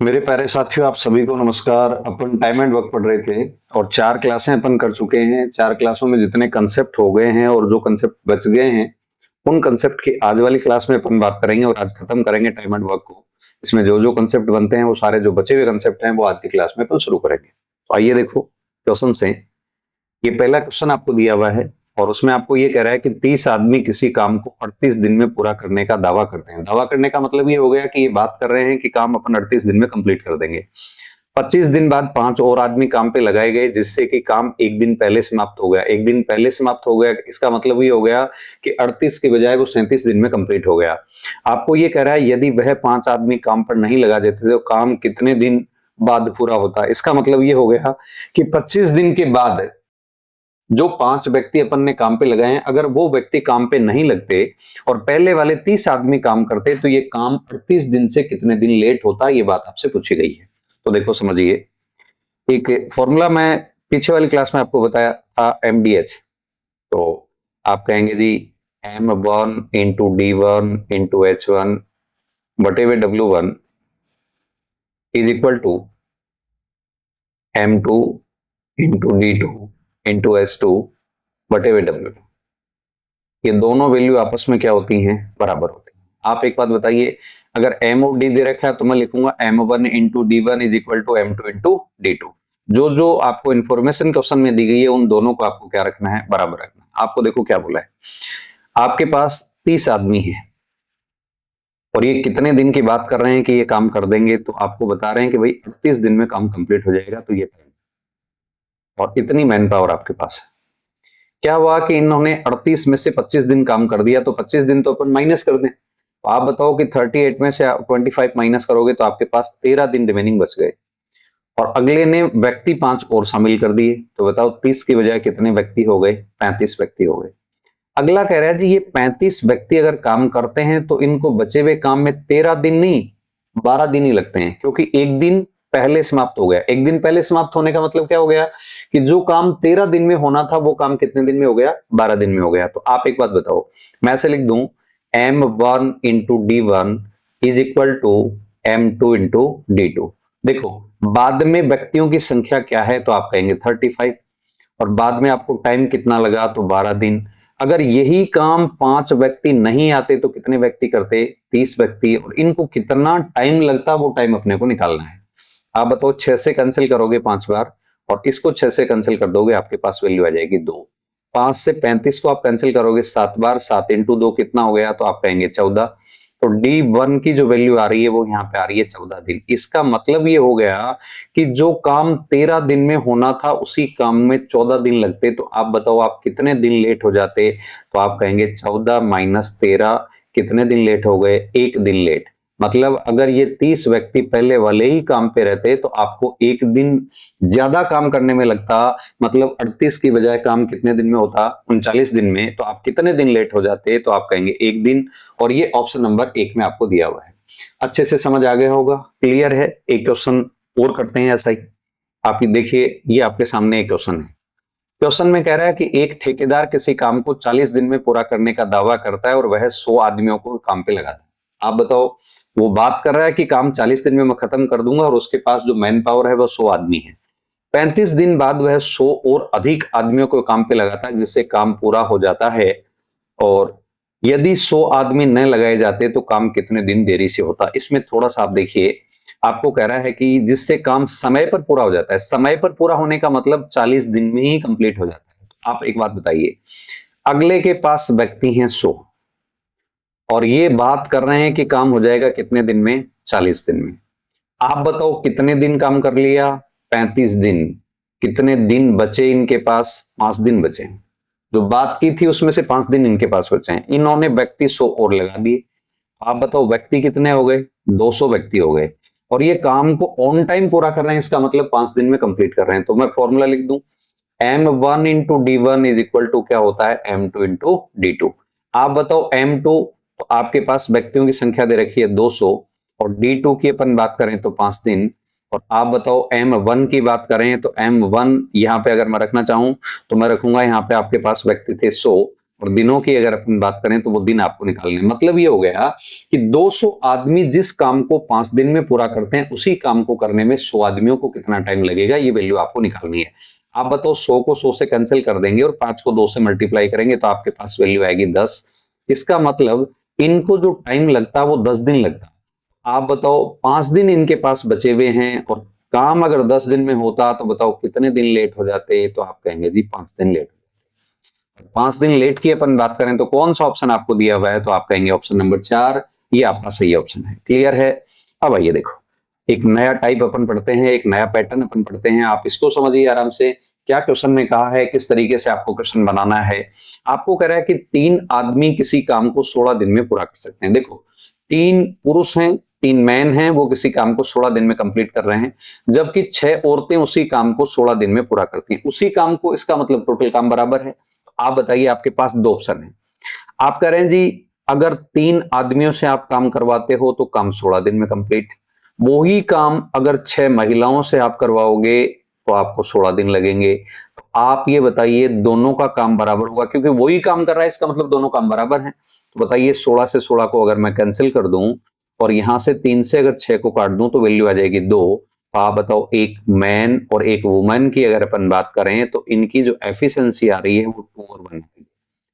मेरे प्यारे साथियों, आप सभी को नमस्कार। अपन टाइम एंड वर्क पढ़ रहे थे और 4 क्लासें अपन कर चुके हैं। 4 क्लासों में जितने कंसेप्ट हो गए हैं और जो कंसेप्ट बच गए हैं, उन कंसेप्ट की आज वाली क्लास में अपन बात करेंगे और आज खत्म करेंगे टाइम एंड वर्क को। इसमें जो जो कंसेप्ट बनते हैं वो सारे जो बचे हुए कंसेप्ट हैं वो आज की क्लास में अपन शुरू करेंगे। तो आइए देखो क्वेश्चन से। ये पहला क्वेश्चन आपको दिया हुआ है और उसमें आपको ये कह रहा है कि 30 आदमी किसी काम को 38 दिन में पूरा करने का दावा करते हैं। दावा करने का मतलब ये हो गया कि ये बात कर रहे हैं कि काम अपन 38 दिन में कंप्लीट कर देंगे। 25 दिन बाद 5 और आदमी काम पे लगाए गए, जिससे कि काम एक दिन पहले समाप्त हो गया। एक दिन पहले समाप्त हो गया, इसका मतलब ये हो गया कि 38 की बजाय वो 37 दिन में कंप्लीट हो गया। आपको ये कह रहा है यदि वह 5 आदमी काम पर नहीं लगा देते तो काम कितने दिन बाद पूरा होता। इसका मतलब ये हो गया कि 25 दिन के बाद जो 5 व्यक्ति अपन ने काम पे लगाए हैं, अगर वो व्यक्ति काम पे नहीं लगते और पहले वाले 30 आदमी काम करते तो ये काम 38 दिन से कितने दिन लेट होता, ये बात आपसे पूछी गई है। तो देखो समझिए, एक फॉर्मूला मैं पीछे वाली क्लास में आपको बताया था, MDH। तो आप कहेंगे जी M1 into D1 into H1 बटे W1 is equal to M2 into D2 into H2 बटे W2। ये दोनों वैल्यू आपस में क्या होती हैं, बराबर होती हैं। आप एक बात बताइए, अगर M और D दे रखा है तो मैं लिखूंगा M1 into D1 is equal to M2 into D2। जो जो आपको इंफॉर्मेशन क्वेश्चन में दी गई है उन दोनों को आपको क्या रखना है, बराबर रखना है। आपको देखो क्या बोला है, आपके पास 30 आदमी है और ये कितने दिन की बात कर रहे हैं कि ये काम कर देंगे, तो आपको बता रहे हैं कि भाई 38 दिन में काम कंप्लीट हो जाएगा। तो ये और इतनी मैन पावर आपके पास है। क्या हुआ कि इन्होंने 38 में से 25 दिन काम कर दिया, तो 25 दिन तो अपन माइनस कर दें। तो आप बताओ कि 38 में से 25 माइनस करोगे तो आपके पास 13 दिन रिमेनिंग बच गए। और अगले ने व्यक्ति 5 और शामिल कर दिए, तो बताओ 30 की बजाय कितने व्यक्ति हो गए, 35 व्यक्ति हो गए। अगला कह रहा है जी ये 35 व्यक्ति अगर काम करते हैं तो इनको बचे हुए काम में 13 दिन नहीं 12 दिन ही लगते हैं, क्योंकि एक दिन पहले समाप्त हो गया। एक दिन पहले समाप्त होने का मतलब क्या हो गया कि जो काम 13 दिन में होना था वो काम कितने दिन में हो गया, 12 दिन में हो गया। तो आप एक बात बताओ, मैं ऐसे लिख दूं M1 into D1 is equal to M2 into D2। देखो बाद में व्यक्तियों की संख्या क्या है, तो आप कहेंगे 35, और बाद में आपको टाइम कितना लगा, तो 12 दिन। अगर यही काम 5 व्यक्ति नहीं आते तो कितने व्यक्ति करते, 30 व्यक्ति, और इनको कितना टाइम लगता वो टाइम अपने को निकालना है। आप बताओ 6 से कैंसिल करोगे 5 बार और इसको 6 से कैंसिल कर दोगे, आपके पास वैल्यू आ जाएगी 2। 5 से 35 को आप कैंसिल करोगे 7 बार, 7 इंटू 2 कितना हो गया, तो आप कहेंगे 14। तो D1 की जो वैल्यू आ रही है वो यहाँ पे आ रही है 14 दिन। इसका मतलब ये हो गया कि जो काम 13 दिन में होना था उसी काम में 14 दिन लगते। तो आप बताओ आप कितने दिन लेट हो जाते, तो आप कहेंगे 14 माइनस 13 कितने दिन लेट हो गए, 1 दिन लेट। मतलब अगर ये 30 व्यक्ति पहले वाले ही काम पे रहते तो आपको 1 दिन ज्यादा काम करने में लगता, मतलब 38 की बजाय काम कितने दिन में होता, 39 दिन में। तो आप कितने दिन लेट हो जाते, तो आप कहेंगे 1 दिन। और ये ऑप्शन नंबर 1 में आपको दिया हुआ है। अच्छे से समझ आ गया होगा, क्लियर है। एक क्वेश्चन और करते हैं ऐसा ही। आप ये देखिए, ये आपके सामने एक क्वेश्चन है। क्वेश्चन में कह रहा है कि एक ठेकेदार किसी काम को 40 दिन में पूरा करने का दावा करता है और वह 100 आदमियों को काम पे लगाता है। आप बताओ, वो बात कर रहा है कि काम 40 दिन में मैं खत्म कर दूंगा और उसके पास जो मैन पावर है वो 100 आदमी है। 35 दिन बाद वह 100 और अधिक आदमियों को काम पे लगाता है, जिससे काम पूरा हो जाता है। और यदि 100 आदमी न लगाए जाते तो काम कितने दिन देरी से होता। इसमें थोड़ा सा आप देखिए, आपको कह रहा है कि जिससे काम समय पर पूरा हो जाता है। समय पर पूरा होने का मतलब 40 दिन में ही कंप्लीट हो जाता है। तो आप एक बात बताइए, अगले के पास व्यक्ति हैं 100 और ये बात कर रहे हैं कि काम हो जाएगा कितने दिन में, 40 दिन में। आप बताओ कितने दिन काम कर लिया, 35 दिन। कितने दिन बचे इनके पास, 5 दिन बचे। जो बात की थी उसमें से 5 दिन इनके पास बचे हैं। इन्होंने व्यक्ति 100 और लगा दिए। आप बताओ व्यक्ति कितने हो गए, 200 व्यक्ति हो गए। और ये काम को ऑन टाइम पूरा कर रहे हैं, इसका मतलब 5 दिन में कंप्लीट कर रहे हैं। तो मैं फॉर्मूला लिख दूं, M1 into D1 is equal to क्या होता है, M2 इंटू D2। आप बताओ M2, तो आपके पास व्यक्तियों की संख्या दे रखी है 200, और D2 की अपन बात करें तो 5 दिन। और आप बताओ M1 की बात करें तो M1 यहाँ पे अगर मैं रखना चाहूं तो मैं रखूंगा यहाँ पे आपके पास व्यक्ति थे 100, और दिनों की अगर अपन बात करें तो वो दिन आपको निकालने हैं। मतलब ये हो गया कि 200 आदमी जिस काम को 5 दिन में पूरा करते हैं उसी काम को करने में 100 आदमियों को कितना टाइम लगेगा, ये वैल्यू आपको निकालनी है। आप बताओ 100 को 100 से कैंसिल कर देंगे और 5 को 2 से मल्टीप्लाई करेंगे तो आपके पास वैल्यू आएगी 10। इसका मतलब इनको जो टाइम लगता है वो 10 दिन लगता है। आप बताओ 5 दिन इनके पास बचे हुए हैं और काम अगर 10 दिन में होता तो बताओ कितने दिन लेट हो जाते, तो आप कहेंगे जी 5 दिन लेट। 5 दिन लेट की अपन बात करें तो कौन सा ऑप्शन आपको दिया हुआ है, तो आप कहेंगे ऑप्शन नंबर 4, ये आपका सही ऑप्शन है। क्लियर है? अब आइए देखो, एक नया टाइप अपन पढ़ते हैं, एक नया पैटर्न अपन पढ़ते हैं। आप इसको समझिए आराम से, क्या क्वेश्चन में कहा है, किस तरीके से आपको क्वेश्चन बनाना है। आपको कह रहा है कि 3 आदमी किसी काम को 16 दिन में पूरा कर सकते हैं। देखो 3 पुरुष हैं, 3 मैन हैं, वो किसी काम को 16 दिन में कंप्लीट कर रहे हैं, जबकि 6 औरतें उसी काम को 16 दिन में पूरा करती हैं। उसी काम को, इसका मतलब टोटल काम बराबर है। आप बताइए, आपके पास 2 ऑप्शन है। आप कह रहे हैं जी अगर 3 आदमियों से आप काम करवाते हो तो काम 16 दिन में कंप्लीट, वही काम अगर 6 महिलाओं से आप करवाओगे तो आपको 16 दिन लगेंगे। तो आप ये बताइए दोनों का काम बराबर होगा, क्योंकि वही काम कर रहा है, इसका मतलब दोनों काम बराबर हैं। तो बताइए 16 से 16 को अगर मैं कैंसिल कर दूं और यहां से 3 से अगर 6 को काट दूं तो वैल्यू आ जाएगी 2। तो आप बताओ एक मैन और एक वुमेन की अगर अपन बात करें तो इनकी जो एफिशिएंसी आ रही है वो 2 और 1 आ रही है।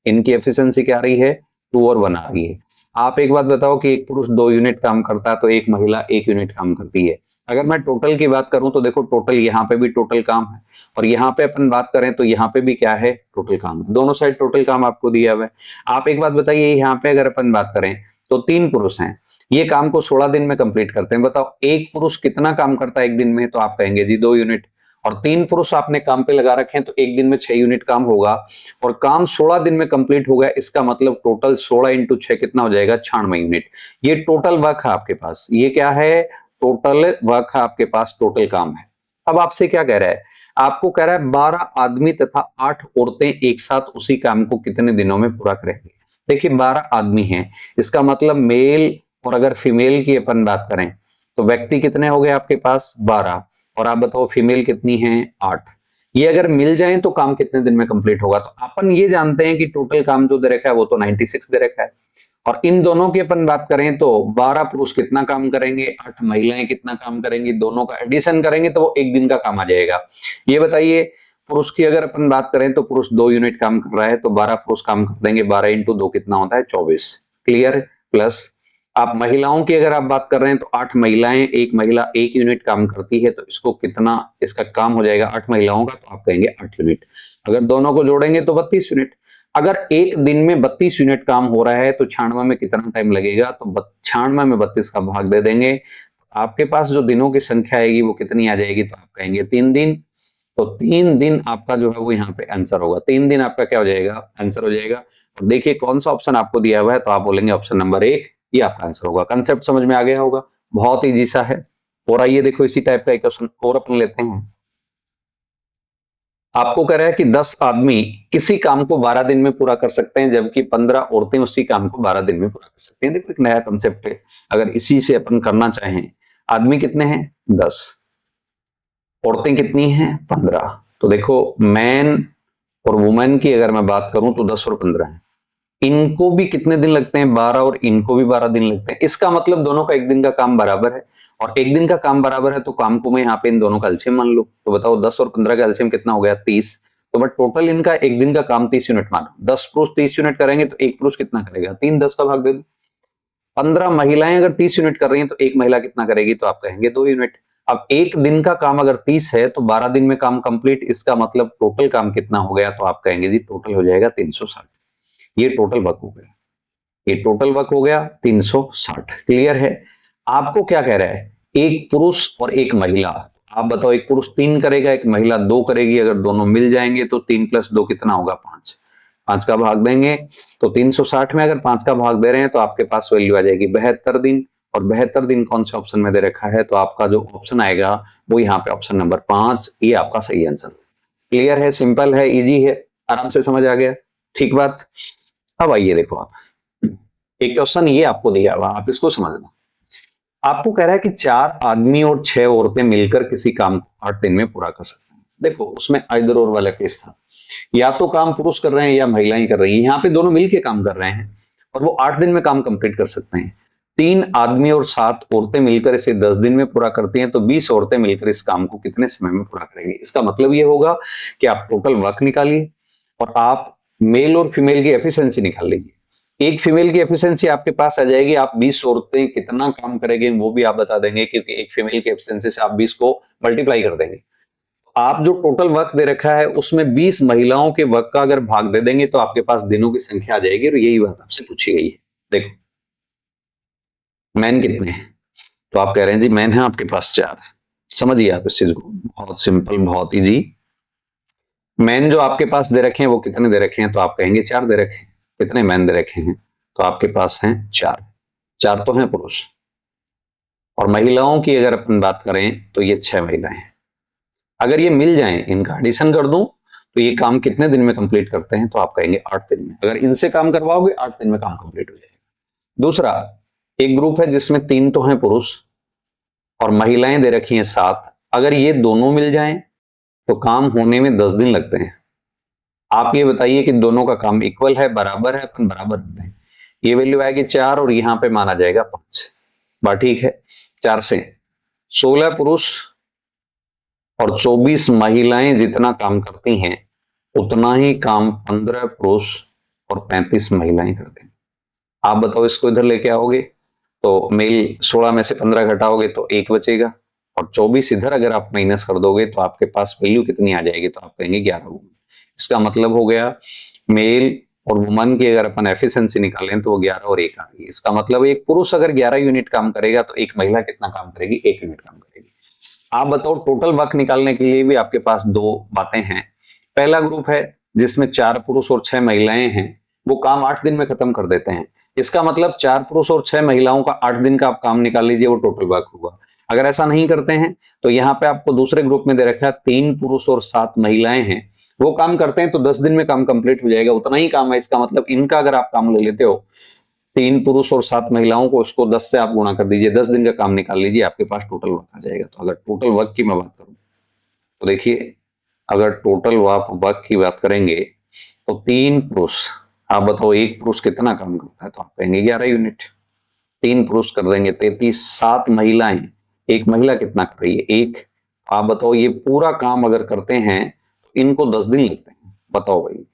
इनकी एफिशिएंसी क्या आ रही है? 2 और 1 आ रही है। आप एक बात बताओ कि एक पुरुष 2 यूनिट काम करता है तो एक महिला 1 यूनिट काम करती है। अगर मैं टोटल की बात करूं तो देखो टोटल यहाँ पे भी टोटल काम है और यहाँ पे अपन बात करें तो यहाँ पे भी क्या है? टोटल काम है। दोनों साइड टोटल काम आपको दिया हुआ है। आप एक बात बताइए, यहाँ पे अगर अपन बात करें तो 3 पुरुष हैं, ये काम को 16 दिन में कंप्लीट करते हैं। बताओ एक पुरुष कितना काम करता है एक दिन में? तो आप कहेंगे जी 2 यूनिट। और 3 पुरुष आपने काम पे लगा रखे हैं तो एक दिन में 6 यूनिट काम होगा और काम 16 दिन में कंप्लीट हो गया। इसका मतलब टोटल 16 इंटू 6 कितना हो जाएगा? 96 यूनिट। ये टोटल वर्क है आपके पास। ये क्या है? टोटल वर्क है आपके पास, टोटल काम है। अब आपसे क्या कह रहा है? आपको कह रहा है 12 आदमी तथा 8 औरतें एक साथ उसी काम को कितने दिनों में पूरा करेंगे। देखिए 12 आदमी हैं, इसका मतलब मेल और अगर फीमेल की अपन बात करें तो व्यक्ति कितने हो गए आपके पास? 12। और आप बताओ फीमेल कितनी है? 8। ये अगर मिल जाए तो काम कितने दिन में कंप्लीट होगा? तो अपन ये जानते हैं कि टोटल काम जो दे रखा है वो तो 96 दे रखा है। और इन दोनों की अपन बात करें तो 12 पुरुष कितना काम करेंगे, 8 महिलाएं कितना काम करेंगी, दोनों का एडिशन करेंगे तो वो एक दिन का काम आ जाएगा। ये बताइए पुरुष की अगर अपन बात करें तो पुरुष 2 यूनिट काम कर रहा है तो 12 पुरुष काम कर देंगे, 12 इंटू 2 कितना होता है? 24। क्लियर? प्लस आप महिलाओं की अगर आप बात कर रहे हैं तो 8 महिलाएं, एक महिला 1 यूनिट काम करती है तो इसको कितना, इसका काम हो जाएगा 8 महिलाओं का, तो आप कहेंगे 8 यूनिट। अगर दोनों को जोड़ेंगे तो 32 यूनिट। अगर एक दिन में 32 यूनिट काम हो रहा है तो 96 में कितना टाइम लगेगा? तो 96 में 32 का भाग दे देंगे, आपके पास जो दिनों की संख्या आएगी वो कितनी आ जाएगी? तो आप कहेंगे 3 दिन। तो 3 दिन आपका जो है वो यहाँ पे आंसर होगा। 3 दिन आपका क्या हो जाएगा? आंसर हो जाएगा। और देखिए कौन सा ऑप्शन आपको दिया हुआ है, तो आप बोलेंगे ऑप्शन नंबर 1, ये आपका आंसर होगा। कंसेप्ट समझ में आ गया होगा, बहुत इजी सा है। और आइए देखो इसी टाइप का एक क्वेश्चन और अपन लेते हैं। आपको कह रहा है कि 10 आदमी किसी काम को 12 दिन में पूरा कर सकते हैं, जबकि 15 औरतें उसी काम को 12 दिन में पूरा कर सकती हैं। देखो एक नया कंसेप्ट है, अगर इसी से अपन करना चाहें, आदमी कितने हैं? 10, औरतें कितनी हैं? 15। तो देखो मैन और वुमेन की अगर मैं बात करूं तो 10 और 15 है। इनको भी कितने दिन लगते हैं? 12, और इनको भी 12 दिन लगते हैं। इसका मतलब दोनों का एक दिन का काम बराबर है, और एक दिन का काम बराबर है तो काम को मैं यहाँ पे इन दोनों का एलसीएम मान लो। तो बताओ 10 और 15 का एलसीएम कितना हो गया? 30। तो बट टोटल इनका एक दिन का काम 30 यूनिट मानो। 10 पुरुष 30 यूनिट करेंगे तो एक पुरुष कितना करेगा? 3, 10 का भाग दे दो। 15 महिलाएं अगर 30 यूनिट कर रही हैं तो एक महिला कितना करेगी? तो आप कहेंगे 2 यूनिट। अब एक दिन का काम अगर 30 है तो 12 दिन में काम कंप्लीट, इसका मतलब टोटल काम कितना हो गया? तो आप कहेंगे जी टोटल हो जाएगा 360। ये टोटल वर्क हो गया, ये टोटल वर्क हो गया 360। क्लियर है? आपको क्या कह रहा है? एक पुरुष और एक महिला। आप बताओ एक पुरुष 3 करेगा, एक महिला 2 करेगी, अगर दोनों मिल जाएंगे तो 3 + 2 कितना होगा? 5। 5 का भाग देंगे तो 360 में अगर 5 का भाग दे रहे हैं तो आपके पास वैल्यू आ जाएगी 72 दिन। और 72 दिन कौन से ऑप्शन में दे रखा है? तो आपका जो ऑप्शन आएगा वो यहाँ पे ऑप्शन नंबर 5, ये आपका सही आंसर। क्लियर है? सिंपल है, इजी है, आराम से समझ आ गया। ठीक बात। अब आइए देखो, आप एक क्वेश्चन ये आपको दिया हुआ, आप इसको समझना। आपको कह रहा है कि 4 आदमी और 6 औरतें मिलकर किसी काम को 8 दिन में पूरा कर सकते हैं। देखो उसमें आइदर और वाला केस था। या तो काम पुरुष कर रहे हैं या महिलाएं कर रही हैं, यहाँ पे दोनों मिलके काम कर रहे हैं और वो 8 दिन में काम कंप्लीट कर सकते हैं। 3 आदमी और 7 औरतें मिलकर इसे 10 दिन में पूरा करती हैं, तो 20 औरतें मिलकर इस काम को कितने समय में पूरा करेंगी। इसका मतलब ये होगा कि आप टोटल वर्क निकालिए और आप मेल और फीमेल की एफिशिएंसी निकाल लीजिए। एक फीमेल की एफिशिएंसी आपके पास आ जाएगी, आप 20 औरतें कितना काम करेंगे वो भी आप बता देंगे, क्योंकि एक फीमेल की एफिशिएंसी से आप 20 को मल्टीप्लाई कर देंगे। आप जो टोटल वर्क दे रखा है उसमें 20 महिलाओं के वर्क का अगर भाग दे देंगे तो आपके पास दिनों की संख्या आ जाएगी, और यही बात आपसे पूछी गई है। देखो मैन कितने हैं, तो आप कह रहे हैं जी मैन है आपके पास 4। समझिए आप इस चीज को, बहुत सिंपल, बहुत इजी। मैन जो आपके पास दे रखे हैं वो कितने दे रखे हैं, तो आप कहेंगे 4 दे रखे हैं। कितने मैन दे रखे हैं, तो आपके पास हैं 4। 4 तो हैं पुरुष, और महिलाओं की अगर अपन बात करें तो ये 6 महिलाएं हैं। अगर ये मिल जाएं, इनका एडिशन कर दूं तो ये काम कितने दिन में कंप्लीट करते हैं, तो आप कहेंगे 8 दिन में। अगर इनसे काम करवाओगे 8 दिन में काम कंप्लीट हो जाएगा। दूसरा, एक ग्रुप है जिसमें 3 तो हैं पुरुष और महिलाएं दे रखी हैं 7। अगर ये दोनों मिल जाएं तो काम होने में 10 दिन लगते हैं। आप ये बताइए कि दोनों का काम इक्वल है, बराबर है, अपन बराबर देते हैं। ये वैल्यू आएगी 4 और यहां पे माना जाएगा 5। बात ठीक है। 4 से 16 पुरुष और 24 महिलाएं जितना काम करती हैं उतना ही काम 15 पुरुष और 35 महिलाएं करते हैं। आप बताओ इसको इधर लेके आओगे तो मेल 16 में से 15 घटाओगे तो 1 बचेगा, और 24 इधर अगर आप माइनस कर दोगे तो आपके पास वैल्यू कितनी आ जाएगी, तो आप कहेंगे 11 वुमन। इसका मतलब हो गया मेल और वुमन की अगर अपन एफिशिएंसी निकालें तो वो 11 और 1 आ गई। इसका मतलब एक पुरुष अगर 11 यूनिट काम करेगा तो एक महिला कितना काम करेगी, 1 यूनिट काम करेगी। आप बताओ टोटल वर्क निकालने के लिए भी आपके पास 2 बातें हैं। पहला ग्रुप है जिसमें 4 पुरुष और 6 महिलाएं हैं, वो काम 8 दिन में खत्म कर देते हैं। इसका मतलब 4 पुरुष और 6 महिलाओं का 8 दिन का आप काम निकाल लीजिए, वो टोटल वर्क होगा। अगर ऐसा नहीं करते हैं तो यहाँ पे आपको दूसरे ग्रुप में दे रखा है 3 पुरुष और 7 महिलाएं हैं, वो काम करते हैं तो 10 दिन में काम कंप्लीट हो जाएगा, उतना ही काम है। इसका मतलब इनका अगर आप काम ले लेते हो 3 पुरुष और 7 महिलाओं को, उसको 10 से आप गुणा कर दीजिए, 10 दिन का काम निकाल लीजिए, आपके पास टोटल वर्क आ जाएगा। तो अगर टोटल वर्क की मैं बात करूं तो देखिए, अगर टोटल वर्क की बात करेंगे तो 3 पुरुष, आप बताओ एक पुरुष कितना काम करता है, तो आप कहेंगे 11 यूनिट। 3 पुरुष कर देंगे 33, 7 महिलाएं, एक महिला कितना कर रही है, 1। आप बताओ ये पूरा काम अगर करते हैं तो इनको 10 दिन लगते हैं। बताओ भाई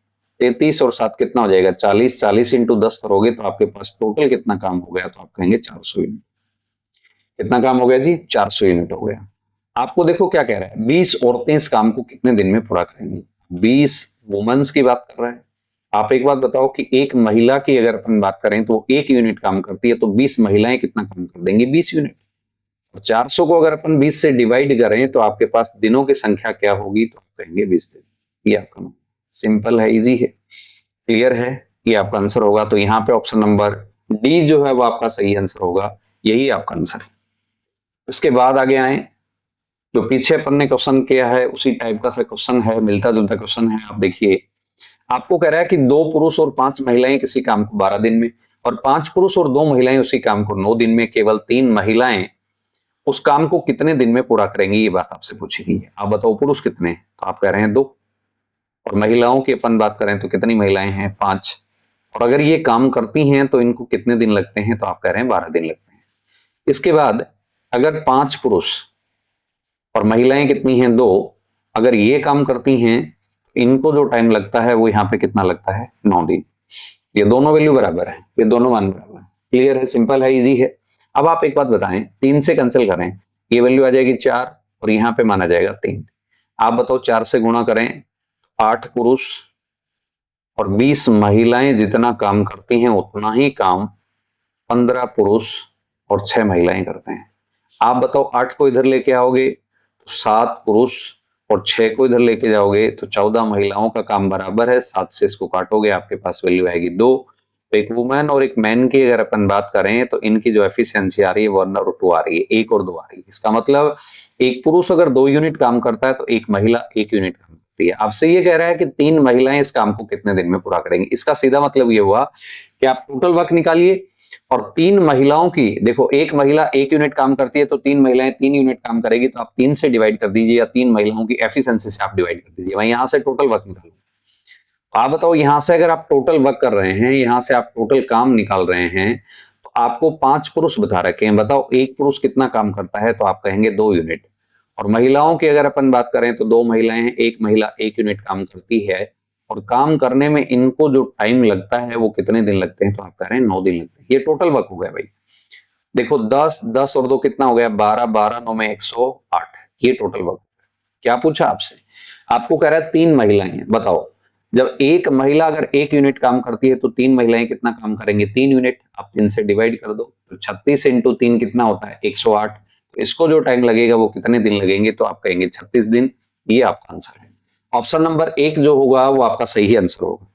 33 और 7 कितना हो जाएगा, 40। 40 इंटू 10 करोगे तो आपके पास टोटल कितना काम हो गया, तो आप कहेंगे 400 यूनिट। कितना काम हो गया जी, 400 यूनिट हो गया। आपको देखो क्या कह रहा है, 20 औरतें इस काम को कितने दिन में पूरा करेंगी। 20 वुमेन्स की बात कर रहा है। आप एक बात बताओ कि एक महिला की अगर अपन बात करें तो 1 यूनिट काम करती है, तो 20 महिलाएं कितना काम कर देंगी, 20 यूनिट। और 400 को अगर अपन 20 से डिवाइड करें तो आपके पास दिनों की संख्या क्या होगी, तो आप कहेंगे 20 दिन। ये आपका सिंपल है, इजी है, क्लियर है, ये आपका आंसर होगा। तो यहाँ पे ऑप्शन नंबर डी जो है वो आपका सही आंसर होगा, यही आपका आंसर है। इसके बाद आगे आए, जो पीछे अपन ने क्वेश्चन किया है उसी टाइप का सा क्वेश्चन है, मिलता जुलता क्वेश्चन है। आप देखिए, आपको कह रहा है कि 2 पुरुष और 5 महिलाएं किसी काम को 12 दिन में, और 5 पुरुष और 2 महिलाएं उसी काम को 9 दिन में, केवल 3 महिलाएं उस काम को कितने दिन में पूरा करेंगी, ये बात आपसे पूछी गई है। आप बताओ पुरुष कितने, तो आप कह रहे हैं 2, और महिलाओं की अपन बात करें तो कितनी महिलाएं हैं, 5। और अगर ये काम करती हैं तो इनको कितने दिन लगते हैं, तो आप कह रहे हैं 12 दिन लगते हैं। इसके बाद अगर 5 पुरुष और महिलाएं कितनी हैं, 2, अगर ये काम करती हैं इनको जो टाइम लगता है वो यहाँ पे कितना लगता है, 9 दिन। ये दोनों वैल्यू बराबर है, ये दोनों मान बराबर है, क्लियर है, सिंपल है, इजी है। अब आप एक बात बताएं, 3 से कैंसिल करें, ये वैल्यू आ जाएगी 4 और यहाँ पे माना जाएगा 3। आप बताओ 4 से गुणा करें, 8 पुरुष और 20 महिलाएं जितना काम करती हैं उतना ही काम 15 पुरुष और 6 महिलाएं करते हैं। आप बताओ 8 को इधर लेके आओगे तो 7 पुरुष और 6 को इधर लेके जाओगे तो 14 महिलाओं का काम बराबर है। 7 से इसको काटोगे आपके पास वैल्यू आएगी 2। तो एक वुमेन और एक मैन की अगर अपन बात करें तो इनकी जो एफिशिएंसी आ रही है 1 और 2 आ रही है, 1 और 2 आ रही है। इसका मतलब एक पुरुष अगर 2 यूनिट काम करता है तो एक महिला 1 यूनिट काम करती है। आपसे ये कह रहा है कि 3 महिलाएं इस काम को कितने दिन में पूरा करेंगी। इसका सीधा मतलब ये हुआ कि आप टोटल वर्क निकालिए और 3 महिलाओं की, देखो एक महिला 1 यूनिट काम करती है तो 3 महिलाएं 3 यूनिट काम करेगी, तो आप 3 से डिवाइड कर दीजिए या 3 महिलाओं की एफिशिएंसी से आप डिवाइड कर दीजिए, वहीं यहां से टोटल वर्क निकालो। आप बताओ, यहां से अगर आप टोटल वर्क कर रहे हैं, यहां से आप टोटल काम निकाल रहे हैं, तो आपको 5 पुरुष बता रखे हैं, बताओ एक पुरुष कितना काम करता है, तो आप कहेंगे 2 यूनिट। और महिलाओं की अगर अपन बात करें तो 2 महिलाएं हैं, एक महिला 1 यूनिट काम करती है, और काम करने में इनको जो टाइम लगता है वो कितने दिन लगते हैं, तो आप कह रहे हैं 9 दिन लगते हैं। ये टोटल वर्क हो गया भाई। देखो 10 10 और 2 कितना हो गया, 12 12 9 में 108, ये टोटल वर्क। क्या पूछा आपसे, आपको कह रहा है 3 महिलाएं हैं, बताओ जब एक महिला अगर 1 यूनिट काम करती है तो 3 महिलाएं कितना काम करेंगे, 3 यूनिट। आप 3 से डिवाइड कर दो, तो 36 इंटू 3 कितना होता है, 108। तो इसको जो टाइम लगेगा वो कितने दिन लगेंगे, तो आप कहेंगे 36 दिन। ये आपका आंसर है। ऑप्शन नंबर 1 जो होगा वो आपका सही आंसर होगा।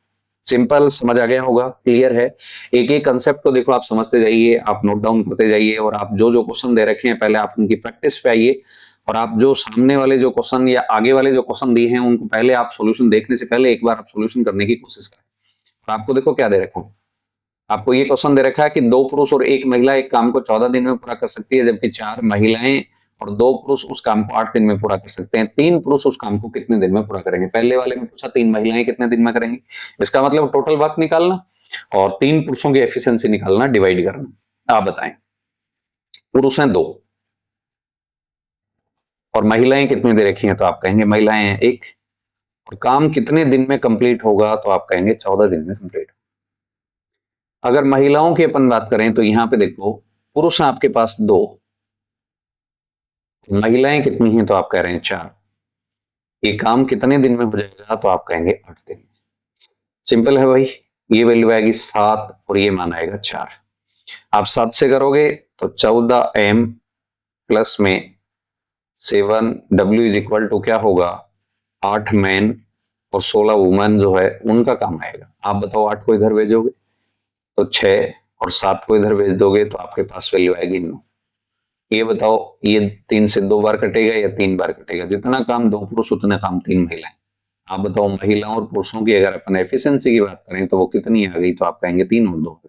सिंपल, समझ आ गया होगा, क्लियर है। एक एक कंसेप्ट को देखो आप समझते जाइए, आप नोट डाउन करते जाइए, और आप जो जो क्वेश्चन दे रखे हैं पहले आप उनकी प्रैक्टिस पे आइए, और आप जो सामने वाले जो क्वेश्चन या आगे वाले जो क्वेश्चन दिए हैं उनको पहले आप सॉल्यूशन देखने से पहले एक बार आप सॉल्यूशन करने की कोशिश करें। और आपको देखो क्या दे रखा है, आपको ये क्वेश्चन दे रखा है कि 2 पुरुष और 1 महिला एक काम को 14 दिन में पूरा कर सकती है, जबकि 4 महिलाएं और 2 पुरुष उस काम को 8 दिन में पूरा कर सकते हैं। 3 पुरुष उस काम को कितने दिन में पूरा करेंगे। पहले वाले में पूछा 3 महिलाएं कितने दिन में करेंगी, इसका मतलब टोटल वर्क निकालना और 3 पुरुषों की एफिशिएंसी निकालना, डिवाइड करना। आप बताएं, पुरुष हैं 2 और महिलाएं कितनी दे रखी हैं, तो आप कहेंगे महिलाएं हैं 1, और काम कितने दिन में कंप्लीट होगा, तो आप कहेंगे 14 दिन में कंप्लीट। अगर महिलाओं की अपन बात करें तो यहां पे देखो, पुरुष हैं आपके पास 2, महिलाएं कितनी हैं, तो आप कह रहे हैं 4। ये काम कितने दिन में हो जाएगा, तो आप कहेंगे 8 दिन। सिंपल है भाई, ये वैल्यू आएगी 7 और ये मान आएगा 4। आप 7 से करोगे तो 14m प्लस में 7w इज इक्वल टू क्या होगा, 8 मैन और 16 वुमेन जो है उनका काम आएगा। आप बताओ 8 को इधर भेजोगे तो 6 और 7 को इधर भेज दोगे तो आपके पास वैल्यू आएगी 9। ये बताओ, ये 3 से 2 बार कटेगा या 3 बार कटेगा, जितना काम 2 पुरुष उतना काम 3 महिलाएं। आप बताओ महिलाओं और पुरुषों की अगर अपन एफिशिएंसी की बात करें तो वो कितनी आ गई, तो आप कहेंगे 3 और 2।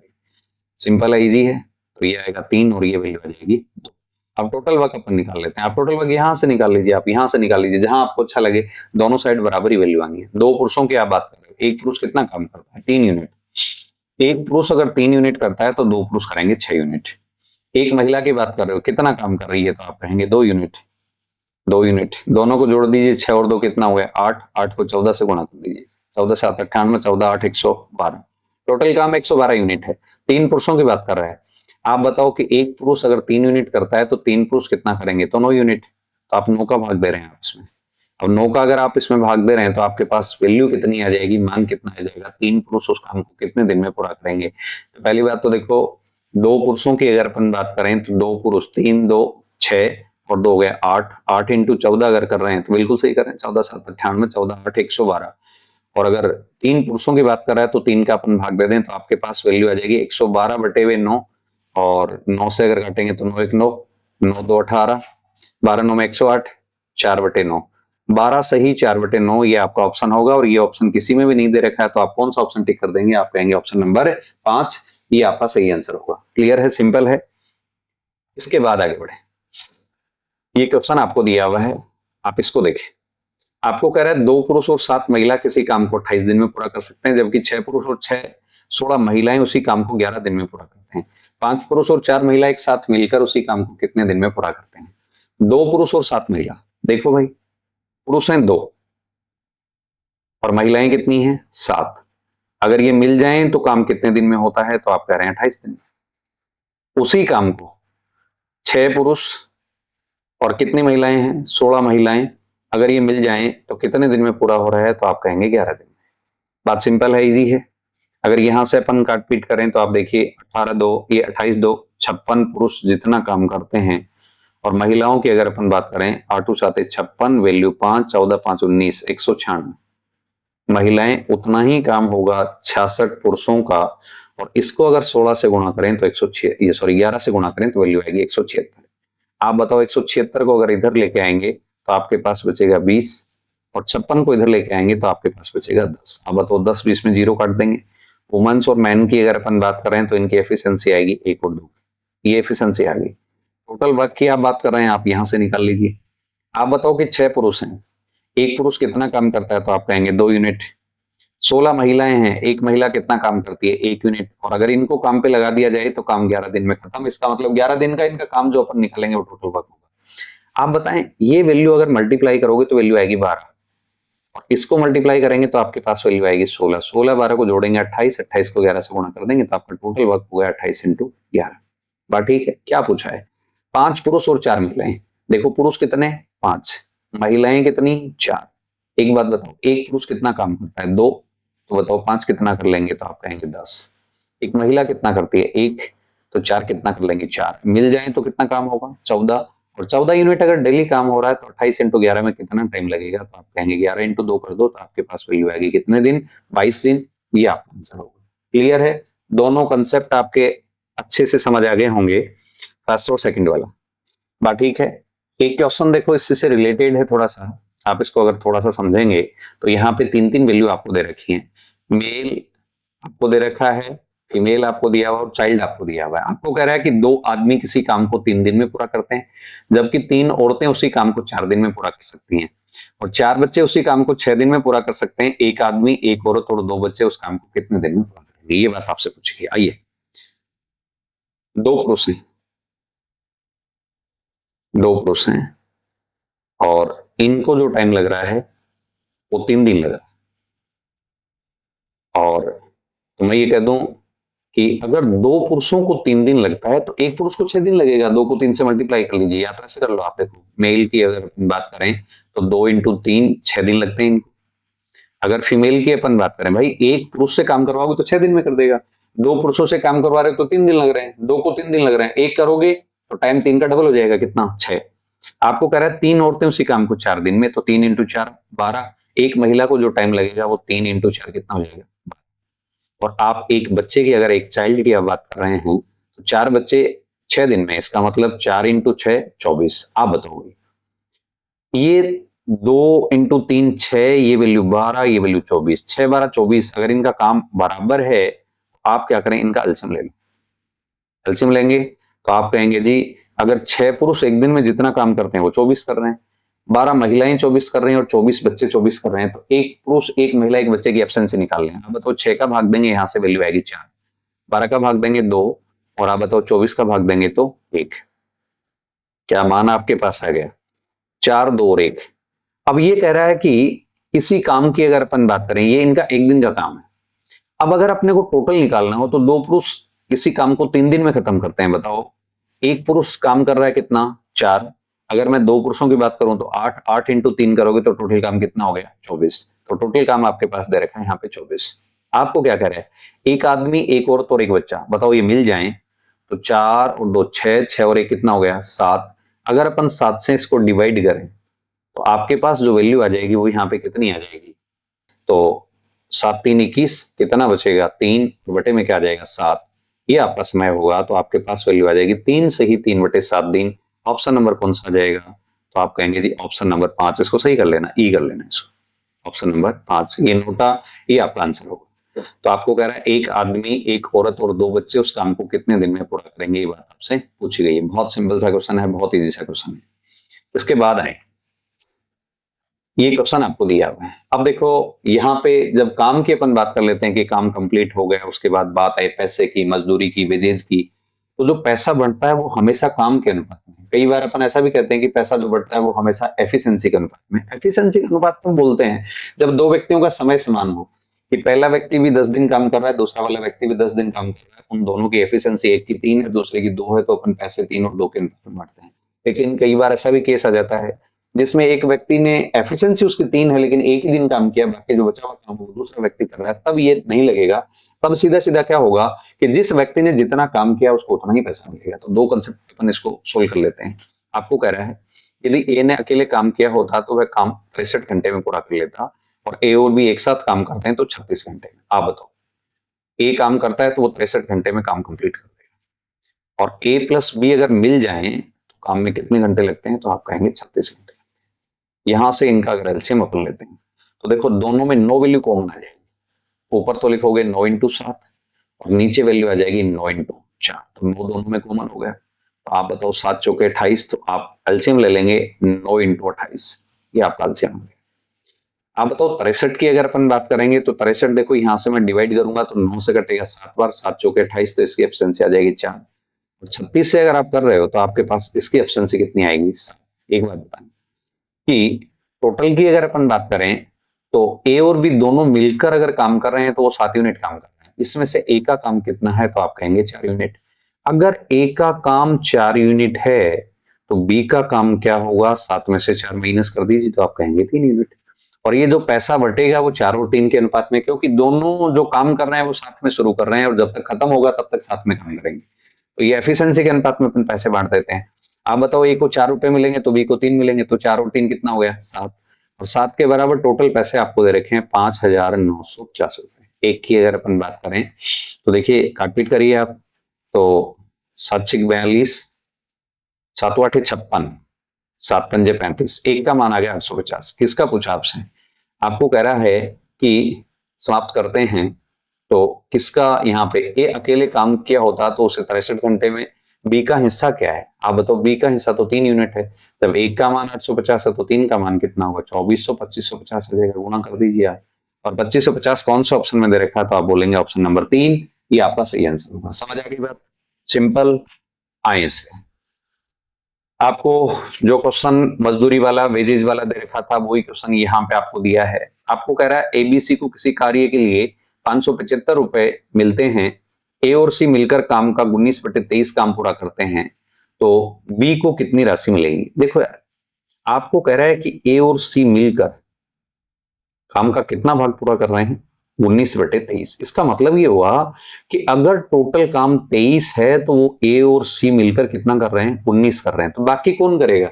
सिंपल है, इजी है। तो ये आएगा 3 और ये वैल्यू आ जाएगी 2। अब टोटल वर्क अपन निकाल लेते हैं। आप टोटल वर्क यहां से निकाल लीजिए, आप यहां से निकाल लीजिए, जहां आपको अच्छा लगे। दोनों साइड बराबर ही वैल्यू आएंगी। 2 पुरुषों की आप बात कर रहे हो, एक पुरुष कितना काम करता है, 3 यूनिट। एक पुरुष अगर 3 यूनिट करता है तो 2 पुरुष करेंगे 6 यूनिट। एक महिला की बात कर रहे हो, कितना काम कर रही है, तो आप कहेंगे 2 यूनिट। 2 यूनिट, दोनों को जोड़ दीजिए, 6 और 2 कितना हुआ, 8। 8 को 14 से गुणा कर दीजिए, 14 7 98, 14 8 112। टोटल काम 112 यूनिट है। 3 पुरुषों की बात कर रहा है। आप बताओ कि एक पुरुष अगर 3 यूनिट करता है तो 3 पुरुष कितना करेंगे, तो 9 यूनिट। तो आप 9 का भाग दे रहे हैं आप इसमें। अब 9 का अगर आप इसमें भाग दे रहे हैं तो आपके पास वैल्यू कितनी आ जाएगी, मान कितना आ जाएगा, 3 पुरुष उस काम को कितने दिन में पूरा करेंगे। तो पहली बात तो देखो, 2 पुरुषों की अगर अपन बात करें तो 2 पुरुष, 3 2 6 और 2 हो गए 8। 8 इंटू 14 अगर कर रहे हैं तो बिल्कुल सही कर रहे हैं, 14 7 98, 14 8 112। और अगर 3 पुरुषों की बात कर रहा है तो 3 का अपन भाग दे दें तो आपके पास वैल्यू आ जाएगी 112 बटे हुए 9। और 9 से अगर काटेंगे तो 9 1 9, 9 2 18, 12 9 में 108, 4 बटे 9। 12 सही, 4 बटे 9 ये आपका ऑप्शन होगा। और ये ऑप्शन किसी में भी नहीं दे रखा है तो आप कौन सा ऑप्शन टिक कर देंगे, आप कहेंगे ऑप्शन नंबर 5, ये आपका सही आंसर होगा। क्लियर है, सिंपल है। इसके बाद आगे बढ़े, ये क्वेश्चन आपको दिया हुआ है, आप इसको देखें। आपको कह रहा है 2 पुरुष और 7 महिला किसी काम को 28 दिन में पूरा कर सकते हैं, जबकि 6 पुरुष और 16 महिलाएं उसी काम को 11 दिन में पूरा करते हैं। 5 पुरुष और 4 महिला एक साथ मिलकर उसी काम को कितने दिन में पूरा करते हैं। 2 पुरुष और 7 महिला, देखो भाई पुरुष हैं 2 और महिलाएं कितनी हैं 7। अगर ये मिल जाएं तो काम कितने दिन में होता है, तो आप कह रहे हैं 28 दिन में। उसी काम को 6 पुरुष और कितनी महिलाएं हैं, 16 महिलाएं, अगर ये मिल जाएं तो कितने दिन में पूरा हो रहा है, तो आप कहेंगे 11 दिन में। बात सिंपल है, इजी है। अगर यहां से अपन काट पीट करें तो आप देखिए 18 2, ये 28 2, 56 पुरुष जितना काम करते हैं। और महिलाओं की अगर अपन बात करें 8 7 56, वैल्यू 5, 14 5 19, 196 महिलाएं, उतना ही काम होगा 66 पुरुषों का। और इसको अगर 16 से गुणा करें तो 11 से गुणा करें तो वैल्यू आएगी 176। आप बताओ 176 को अगर इधर लेके आएंगे तो आपके पास बचेगा 20, और 56 को इधर लेके आएंगे तो आपके पास बचेगा 10। अब बताओ 10 20 में 0 काट देंगे। वुमेन्स और मैन की अगर अपन बात करें तो इनकी एफिशिएंसी आएगी 1 और 2, ये एफिशिएंसी आ गई। टोटल वर्क की आप बात कर रहे हैं, आप यहां से निकाल लीजिए। आप बताओ कि 6 पुरुष हैं, एक पुरुष कितना काम करता है, तो आप कहेंगे 2 यूनिट। 16 महिलाएं हैं, एक महिला कितना काम करती है, 1 यूनिट, और अगर इनको काम पे लगा दिया जाए तो काम 11 दिन में खत्म। इसका मतलब 11 दिन का इनका काम जो अपन निकालेंगे वो टोटल वर्क होगा। आप बताएं ये वैल्यू अगर मल्टीप्लाई करोगे तो वैल्यू आएगी 12, और इसको मल्टीप्लाई करेंगे तो आपके पास वैल्यू आएगी 16, 16 12 को जोड़ेंगे 28, 28 को 11 से गुणा कर देंगे तो आपका टोटल वर्क हो गया 28 इंटू 11। बात ठीक है। क्या पूछा है, 5 पुरुष और 4 महिलाएं। देखो पुरुष कितने, 5, महिलाएं कितनी, 4। एक बात बताओ, एक पुरुष कितना काम करता है, 2, तो बताओ 5 कितना कर लेंगे, तो आप कहेंगे 10। एक महिला कितना करती है, 1, तो 4 कितना कर लेंगे, 4। मिल जाए तो कितना काम होगा, 14, और 14 यूनिट अगर डेली काम हो रहा है तो 28 इंटू 11 में कितना टाइम लगेगा, तो आप कहेंगे 11 इंटू 2 कर दो, तो आपके पास वैल्यू आएगी कितने दिन, 22 दिन। ये आपका आंसर होगा। क्लियर है, दोनों कंसेप्ट आपके अच्छे से समझ आ गए होंगे, फर्स्ट और सेकंड वाला। बात ठीक है। एक क्वेश्चन देखो इससे से रिलेटेड है थोड़ा सा, आप इसको अगर थोड़ा सा समझेंगे तो यहाँ पे 3 वैल्यू आपको दे रखी है। मेल आपको दे रखा है, फीमेल आपको दिया हुआ और चाइल्ड आपको दिया हुआ है। आपको कह रहा है कि 2 आदमी किसी काम को 3 दिन में पूरा करते हैं, जबकि 3 औरतें उसी काम को 4 दिन में पूरा कर सकती हैं, और 4 बच्चे उसी काम को 6 दिन में पूरा कर सकते हैं। एक आदमी, एक औरत और 2 बच्चे उस काम को कितने दिन में पूरा करेंगे, ये बात आपसे पूछिए। आइए, 2 पुरुष हैं, 2 पुरुष हैं और इनको जो टाइम लग रहा है वो 3 दिन लग रहा है, और तो मैं ये कह दूं कि अगर 2 पुरुषों को 3 दिन लगता है तो एक पुरुष को 6 दिन लगेगा। 2 को 3 से मल्टीप्लाई कर लीजिए, या तो ऐसे कर लो। आप देखो मेल की अगर बात करें तो 2 इंटू 3 6 दिन लगते हैं इनको। अगर फीमेल की अपन बात करें, भाई एक पुरुष से काम करवाओगे तो 6 दिन में कर देगा, 2 पुरुषों से काम करवा रहे हो तो 3 दिन लग रहे हैं, 2 को 3 दिन लग रहे हैं, एक करोगे तो टाइम 3 का डबल हो जाएगा, कितना, 6। आपको कह रहा है 3 औरतें उसी काम को 4 दिन में, तो 3 इंटू 4 12। एक महिला को जो टाइम लगेगा वो 3 इंटू 4 कितना हो जाएगा। और आप एक बच्चे की, अगर एक चाइल्ड की आप बात कर रहे हैं तो 4 बच्चे 6 दिन में, इसका मतलब 4 इंटू 6 24। आप बताओगे ये 2 इंटू 3 6, ये वैल्यू 12, ये वैल्यू 24, 6 12 24। अगर इनका काम बराबर है आप क्या करें, इनका एलसीएम ले लो। एलसीएम लेंगे तो आप कहेंगे जी अगर 6 पुरुष एक दिन में जितना काम करते हैं वो 24 कर रहे हैं, 12 महिलाएं 24 कर रही हैं और 24 बच्चे 24 कर रहे हैं, तो एक पुरुष एक महिला एक बच्चे की एब्सेंस निकाल लें। अब बताओ 6 का भाग देंगे, यहां से वैल्यू आएगी 4, 12 का भाग देंगे 2, और आप बताओ 24 का भाग देंगे तो 1। क्या मान आपके पास आ गया, 4 2 और 1। अब ये कह रहा है कि किसी काम की अगर अपन बात करें, ये इनका एक दिन का काम है। अब अगर अपने को टोटल निकालना हो तो 2 पुरुष किसी काम को 3 दिन में खत्म करते हैं। बताओ एक पुरुष काम कर रहा है कितना, 4। अगर मैं 2 पुरुषों की बात करूं तो 8, 8 इंटू 3 करोगे तो टोटल काम कितना हो गया, 24। तो टोटल काम आपके पास दे रखा है यहाँ पे 24। आपको क्या कह रहा है, एक आदमी, एक औरत और एक बच्चा, बताओ ये मिल जाए तो 4 और 2 6, 6 और 1 कितना हो गया, 7। अगर अपन 7 से इसको डिवाइड करें तो आपके पास जो वैल्यू आ जाएगी वो यहाँ पे कितनी आ जाएगी, तो 7 3 21, कितना बचेगा, 3 बटे में क्या आ जाएगा, 7। ये आपका समय होगा तो आपके पास वैल्यू आ जाएगी 3 से ही 3/7 दिन। ऑप्शन नंबर कौन सा आ जाएगा, तो आप कहेंगे जी ऑप्शन नंबर 5। इसको सही कर लेना, ई कर लेना इसको, ऑप्शन नंबर 5 ये नोटा, ये आपका आंसर होगा। तो आपको कह रहा है एक आदमी, एक औरत और 2 बच्चे उस काम को कितने दिन में पूरा करेंगे, ये बात आपसे पूछी गई है। बहुत सिंपल सा क्वेश्चन है, बहुत ईजी सा क्वेश्चन है। इसके बाद आए, ये क्वेश्चन आपको दिया हुआ है। अब देखो यहाँ पे जब काम की अपन बात कर लेते हैं कि काम कंप्लीट हो गया, उसके बाद बात आई पैसे की, मजदूरी की, वेजेज की। तो जो पैसा बढ़ता है वो हमेशा काम के अनुपात में है। कई बार अपन ऐसा भी कहते हैं कि पैसा जो बढ़ता है वो हमेशा एफिशिएंसी के अनुपात में। एफिशिएंसी के अनुपात में बोलते हैं जब 2 व्यक्तियों का समय समान हो, कि पहला व्यक्ति भी 10 दिन काम कर रहा है, दूसरा वाला व्यक्ति भी 10 दिन काम कर रहा है, उन दोनों की एफिशिएंसी, एक की 3 है दूसरे की 2 है, तो अपन पैसे 3 और 2 के अनुपात में बांटते हैं। लेकिन कई बार ऐसा भी केस आ जाता है जिसमें एक व्यक्ति ने एफिशिएंसी उसकी 3 है लेकिन एक ही दिन काम किया, बाकी जो बचा हुआ काम वो दूसरा व्यक्ति कर रहा है, तब ये नहीं लगेगा। तब सीधा सीधा क्या होगा कि जिस व्यक्ति ने जितना काम किया उसको उतना ही पैसा मिलेगा। तो 2 कंसेप्ट अपन इसको सोल्व कर लेते हैं। आपको कह रहा है यदि ए ने अकेले काम किया होता तो वह काम 63 घंटे में पूरा कर लेता, और ए और बी एक साथ काम करते हैं तो 36 घंटे में। आप बताओ, ए काम करता है तो वो 63 घंटे में काम कंप्लीट कर देगा, और ए प्लस बी अगर मिल जाए तो काम में कितने घंटे लगते हैं, तो आप कहेंगे 36 घंटे। यहां से इनका अगर एलसीएम अपन लेते हैं तो देखो दोनों में 9 वैल्यू कॉमन आ जाएगी। ऊपर तो लिखोगे 9 इंटू 7 और नीचे वैल्यू आ जाएगी 9 इंटू 4, तो 9 दोनों में कॉमन हो गया। तो आप बताओ 7 चौके 28, तो आप एलसीएम ले लेंगे 9 इंटू 28, ये आपका एलसीएम हो गया। आप बताओ 63 की अगर अपन बात करेंगे तो 63 देखो यहां से मैं डिवाइड करूंगा तो 9 से कटेगा 7 बार, 7 चौके 28, तो इसकी एफिशिएंसी आ जाएगी 4। और 36 से अगर आप कर रहे हो तो आपके पास इसकी एफिशिएंसी कितनी आएगी 7। एक बात बताना कि टोटल की अगर अपन बात करें तो ए और बी दोनों मिलकर अगर काम कर रहे हैं तो वो 7 यूनिट काम कर रहे हैं। इसमें से ए का काम कितना है तो आप कहेंगे 4 यूनिट। अगर ए का काम 4 यूनिट है तो बी का काम क्या होगा, 7 में से 4 माइनस कर दीजिए तो आप कहेंगे 3 यूनिट। और ये जो पैसा बटेगा वो 4 और 3 के अनुपात में, क्योंकि दोनों जो काम कर रहे हैं वो साथ में शुरू कर रहे हैं और जब तक खत्म होगा तब तक साथ में काम करेंगे, तो ये एफिशिएंसी के अनुपात में अपन पैसे बांट देते हैं। आप बताओ ए को 4 रुपए मिलेंगे तो बी को 3 मिलेंगे, तो 4 और 3 कितना हो गया 7, और 7 के बराबर टोटल पैसे आपको दे रखे हैं 5,950 रुपए। एक की अगर अपन बात करें तो देखिए काटपीट करिए आप, तो 7 6 42, 7 8 56, 7 पंजे 35, एक का मान आ गया 850। किसका पूछा आपसे, आपको कह रहा है कि समाप्त करते हैं तो किसका यहाँ पे ए अकेले काम किया होता तो उसे 63 घंटे में, बी का हिस्सा क्या है आप बताओ, बी का हिस्सा तो 3 यूनिट है, जब एक का मान 850 है तो 3 का मान कितना होगा 2400, 2550 आ जाएगा, गुणा कर दीजिए आप। और 2550 कौन सा ऑप्शन में दे रखा है तो आप बोलेंगे ऑप्शन नंबर 3, ये आपका सही आंसर होगा। समझ आ गई बात, सिंपल। आए इसमें आपको जो क्वेश्चन मजदूरी वाला वेजेज वाला दे रखा था वही क्वेश्चन यहाँ पे आपको दिया है। आपको कह रहा है एबीसी को किसी कार्य के लिए 575 रुपए मिलते हैं, ए और सी मिलकर काम का 19/23 काम पूरा करते हैं, तो बी को कितनी राशि मिलेगी। देखो यार, आपको कह रहा है कि ए और सी मिलकर काम का कितना भाग पूरा कर रहे हैं 19/23। इसका मतलब ये हुआ कि अगर टोटल काम 23 है तो वो ए और सी मिलकर कितना कर रहे हैं 19 कर रहे हैं, तो बाकी कौन करेगा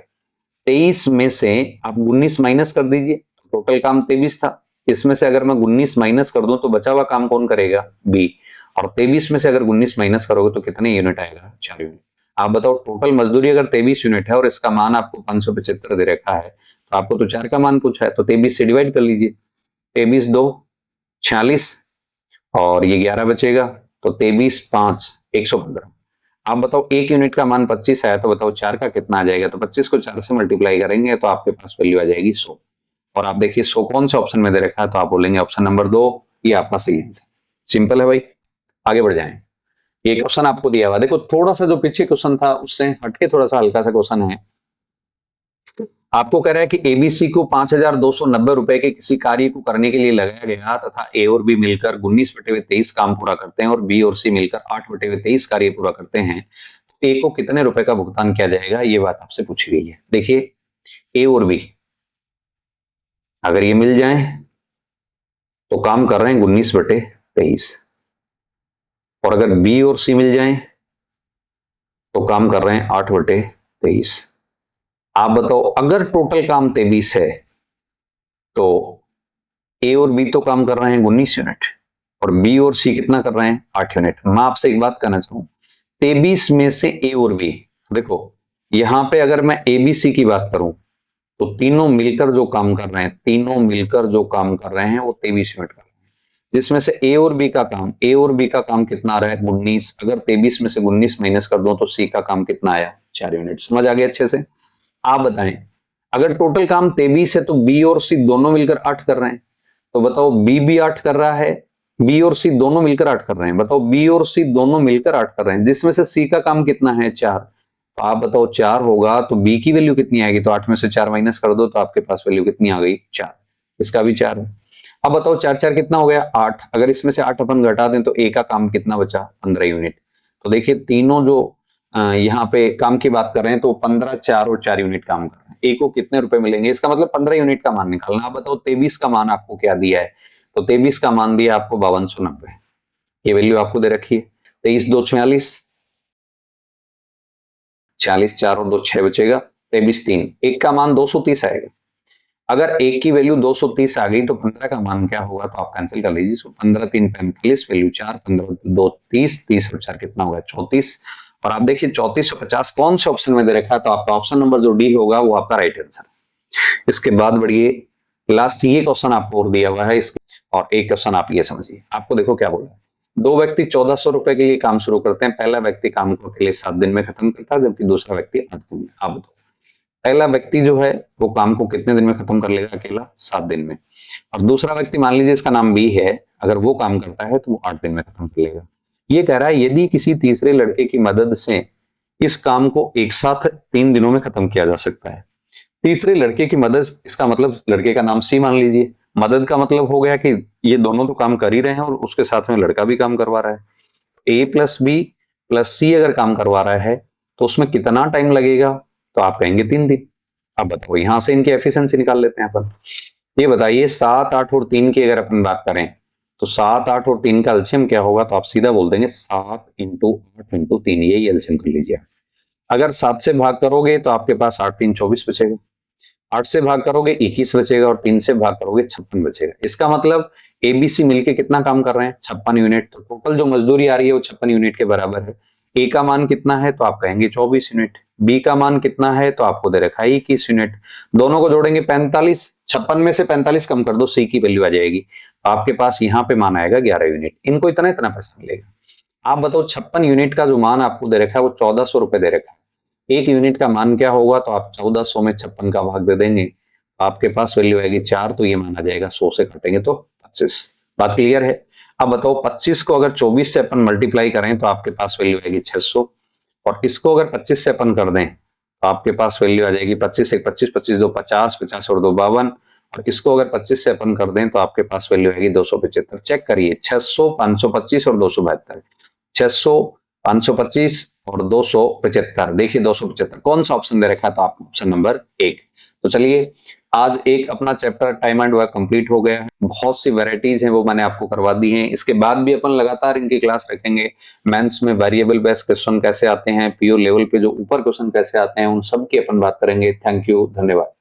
23 में से आप 19 माइनस कर दीजिए, टोटल काम 23 था, इसमें से अगर मैं 19 माइनस कर दूं तो बचा हुआ काम कौन करेगा बी, और 23 में से अगर 19 माइनस करोगे तो कितने यूनिट आएगा 4 यूनिट। आप बताओ टोटल मजदूरी अगर 23 यूनिट है और इसका मान आपको 575 दे रखा है, तो आपको तो 4 का मान पूछा है, तो 23 से डिवाइड कर लीजिए, 23 2 46 और ये 11 बचेगा, तो 23 5 115। आप बताओ एक यूनिट का मान 25 आया, तो बताओ 4 का कितना आ जाएगा, तो 25 को 4 से मल्टीप्लाई करेंगे तो आपके पास वैल्यू आ जाएगी 100। और आप देखिए 100 कौन सा ऑप्शन में दे रखा है, तो आप बोलेंगे ऑप्शन नंबर 2, ये आपका सही आंसर। सिंपल है भाई, आगे बढ़ जाएं। ये क्वेश्चन आपको दिया हुआ, देखो थोड़ा सा जो पीछे क्वेश्चन था उससे हटके थोड़ा सा हल्का सा क्वेश्चन है। आपको कह रहा है कि एबीसी को 5,290 रुपए के किसी कार्य को करने के लिए लगाया गया तथा ए और बी मिलकर 19/23 काम पूरा करते हैं और बी और सी मिलकर 8/23 कार्य पूरा करते हैं, तो ए को कितने रुपए का भुगतान किया जाएगा, ये बात आपसे पूछी गई है। देखिए ए और बी अगर ये मिल जाए तो काम कर रहे हैं 19/23, और अगर बी और सी मिल जाए तो काम कर रहे हैं 8/23। आप बताओ अगर टोटल काम 23 है तो ए और बी तो काम कर रहे हैं 19 यूनिट और बी और सी कितना कर रहे हैं 8 यूनिट। मैं आपसे एक बात कहना चाहूं, 23 में से ए और बी, देखो यहां पे अगर मैं एबीसी की बात करूं तो तीनों मिलकर जो काम कर रहे हैं, तीनों मिलकर जो काम कर रहे हैं वो 23 यूनिट कर रहे हैं, जिसमें से ए और बी का काम कितना आ रहा है 19। अगर 23 में से 19 माइनस कर दो तो सी का काम कितना आया 4 यूनिट। समझ आ गया अच्छे से। आप बताएं अगर टोटल काम 23 है तो बी और सी दोनों मिलकर 8 कर रहे हैं, तो बताओ बी भी 8 कर रहा है, बी और सी दोनों मिलकर 8 कर रहे हैं, बताओ बी और सी दोनों मिलकर 8 कर रहे हैं, जिसमें से सी का काम कितना है 4। तो आप बताओ 4 होगा तो बी की वैल्यू कितनी आएगी, तो 8 में से 4 माइनस कर दो तो आपके पास वैल्यू कितनी आ गई 4। इसका भी 4 है। अब बताओ 4 4 कितना हो गया 8। अगर इसमें से 8 अपन घटा दें तो ए का काम कितना बचा 15 यूनिट। तो देखिए तीनों जो यहाँ पे काम की बात कर रहे हैं तो 15 4 और 4 यूनिट काम कर रहे हैं, ए को कितने रुपए मिलेंगे, इसका मतलब 15 यूनिट का मान निकालना। आप बताओ 23 का मान आपको क्या दिया है, तो 23 का मान दिया आपको 5290, ये वैल्यू आपको दे रखी है। 23 2 46, 40 4 और 2 6 बचेगा, 23 3, एक का मान 230 आएगा। अगर एक की वैल्यू 230 आ गई तो 15 का मान क्या होगा, तो आप कैंसिल कर लीजिए। 15 3 45, वैल्यू 4, 15 2 30, 30 और 4 कितना होगा 34। और आप देखिए 3450 कौन से ऑप्शन में दे रखा है, तो आपका ऑप्शन नंबर जो डी होगा वो आपका राइट आंसर। इसके बाद बढ़िए, लास्ट ये क्वेश्चन आपको और दिया हुआ है इसके, और एक क्वेश्चन आप ये समझिए। आपको देखो क्या बोला है, दो व्यक्ति 1400 रुपए के लिए काम शुरू करते हैं। पहला व्यक्ति काम को अकेले 7 दिन में खत्म करता है जबकि दूसरा व्यक्ति 8 दिन में। आप बताओ पहला व्यक्ति जो है वो काम को कितने दिन में खत्म कर लेगा? अकेला 7 दिन में। और दूसरा व्यक्ति मान लीजिए इसका नाम बी है, अगर वो काम करता है तो वो 8 दिन में खत्म कर लेगा। ये कह रहा है यदि किसी तीसरे लड़के की मदद से इस काम को एक साथ 3 दिनों में खत्म किया जा सकता है। तीसरे लड़के की मदद, इसका मतलब लड़के का नाम सी मान लीजिए, मदद का मतलब हो गया कि ये दोनों तो काम कर ही रहे हैं और उसके साथ में लड़का भी काम करवा रहा है। ए प्लस बी प्लस सी अगर काम करवा रहा है तो उसमें कितना टाइम लगेगा? तो आप कहेंगे 3 दिन। अब बताओ, यहां से इनकी एफिशिएंसी निकाल लेते हैं अपन। ये बताइए 7, 8 और 3 की अगर अपन बात करें तो 7, 8 और 3 का एलसीएम क्या होगा? तो आप सीधा बोल देंगे 7 इंटू 8 इंटू 3, यही एलसीएम कर लीजिए। अगर 7 से भाग करोगे तो आपके पास 8 3 24 बचेगा, 8 से भाग करोगे 21 बचेगा और 3 से भाग करोगे 56 बचेगा। इसका मतलब एबीसी मिलके कितना काम कर रहे हैं? 56 यूनिट। तो टोटल जो मजदूरी आ रही है वो 56 यूनिट के बराबर है। ए का मान कितना है? तो आप कहेंगे 24 यूनिट। बी का मान कितना है? तो आपको दे रखा है 21 यूनिट। दोनों को जोड़ेंगे 45, 56 में से 45 कम कर दो, सी की वैल्यू आ जाएगी। तो आपके पास यहाँ पे मान आएगा 11 यूनिट। इनको इतना इतना पैसा मिलेगा। आप बताओ 56 यूनिट का जो मान आपको दे रखा है वो 1400 रुपए दे रखा है। 1 यूनिट का मान क्या होगा? तो आप 1400 में 56 का भाग दे देंगे, आपके पास वैल्यू आएगी 4, तो ये मान आ जाएगा 100 से काटेंगे तो 25। बात क्लियर है? अब बताओ 25 को अगर 24 से अपन मल्टीप्लाई करें तो आपके पास वैल्यू आएगी 600, और इसको अगर 25 से अपन कर दें तो आपके पास वैल्यू आ जाएगी 25 1 25, 25 2 50, 50 और 2 52, और इसको अगर 25 से अपन कर दें तो आपके पास वैल्यू आएगी 275। चेक करिए, 600, 525 और 272, 600, 525 और 275। देखिए 275 कौन सा ऑप्शन दे रखा है? तो आपको ऑप्शन नंबर 1। तो चलिए, आज एक अपना chapter time and work complete हो गया है। बहुत सी वैरायटीज हैं वो मैंने आपको करवा दी हैं। इसके बाद भी अपन लगातार इनकी क्लास रखेंगे। मेंस में वेरिएबल बेस्ड क्वेश्चन कैसे आते हैं, पीओ लेवल पे जो ऊपर क्वेश्चन कैसे आते हैं, उन सब की अपन बात करेंगे। थैंक यू, धन्यवाद।